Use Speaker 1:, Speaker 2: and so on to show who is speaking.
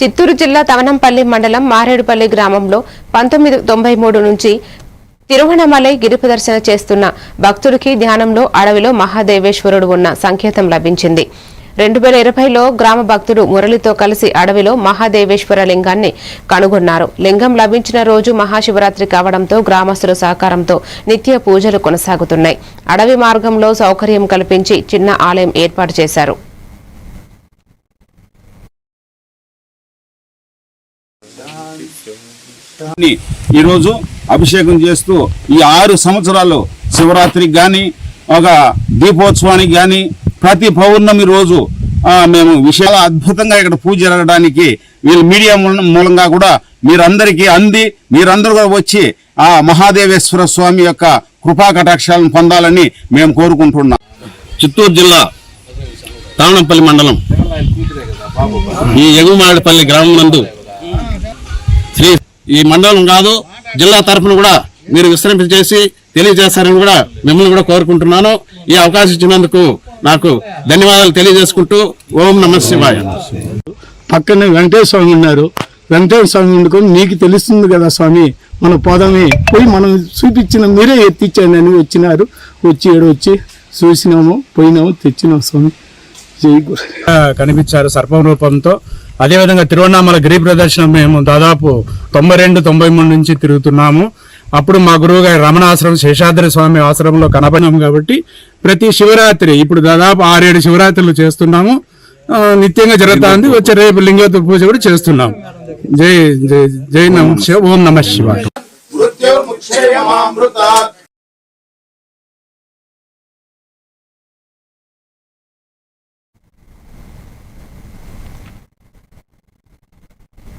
Speaker 1: చిత్తూరు జిల్లా తవనంపల్లి మండలం మారేడుపల్లి గ్రామంలో 1993 నుంచి తిరువణమలై గిరి ప్రదర్శన చేస్తున్న భక్తుడికి ధ్యానంలో అడవిలో మహాదేవేశ్వరుడు ఉన్న సంకేతం లభించింది. 2020లో గ్రామ భక్తుడు మురళితో కలిసి అడవిలో మహాదేవేశ్వర లింగాన్ని కనుగొన్నారు. లింగం లభించిన రోజు మహాశివరాత్రి కావడంతో గ్రామస్తుల సహకారంతో నిత్య పూజలు కొనసాగుతున్నాయి. అడవి మార్గంలో సౌకర్యం కల్పించి చిన్న ఆలయం ఏర్పాటు చేశారు.
Speaker 2: ఈ రోజు అభిషేకం చేస్తూ ఈ 6 సంవత్సరాలు శివరాత్రికి గాని ఒక దీపోత్సవానికి గాని ప్రతి పౌర్ణమి రోజు మేము విషయాల అద్భుతంగా ఇక్కడ పూజ జరగడానికి వీళ్ళు మీడియా మూలంగా కూడా మీరందరికీ అంది మీరందరూ కూడా వచ్చి ఆ మహాదేవేశ్వర స్వామి యొక్క కృపా కటాక్షాలను పొందాలని మేము కోరుకుంటున్నాం.
Speaker 3: చిత్తూరు జిల్లా తావనంపల్లి మండలం ఈ ఎగుమాడపల్లి గ్రామం నందు ఈ మండలం కాదు జిల్లా తరఫున కూడా మీరు విస్తరింపజేసి తెలియజేస్తారని కూడా మిమ్మల్ని కూడా కోరుకుంటున్నాను. ఈ అవకాశం ఇచ్చినందుకు నాకు ధన్యవాదాలు తెలియజేసుకుంటూ ఓం నమః శివాయ.
Speaker 4: పక్కనే వెంకటేశ్వర స్వామి ఉన్నారు. వెంకటేశ్వర స్వామి వండుకొని నీకు తెలుస్తుంది కదా స్వామి, మన పోదామే పోయి మనం చూపించిన మీరే ఎత్తిచ్చాను అని వచ్చినారు. వచ్చి చూసినాము, పోయినాము, తెచ్చినాము స్వామి.
Speaker 5: కనిపించారు సర్పం రూపంతో. అదేవిధంగా తిరువణామల గిరి ప్రదర్శన మేము దాదాపు 92-93 నుంచి తిరుగుతున్నాము. అప్పుడు మా గురువు గారి రమణాశ్రమం శేషాద్రి స్వామి ఆశ్రమంలో కనపడినాము కాబట్టి ప్రతి శివరాత్రి ఇప్పుడు దాదాపు 6-7 శివరాత్రులు చేస్తున్నాము. నిత్యంగా జరుగుతుంది. వచ్చే రేపు లింగోత్తర పూజ కూడా చేస్తున్నాము. జై జై జై నమః ఓం నమః శివాయ.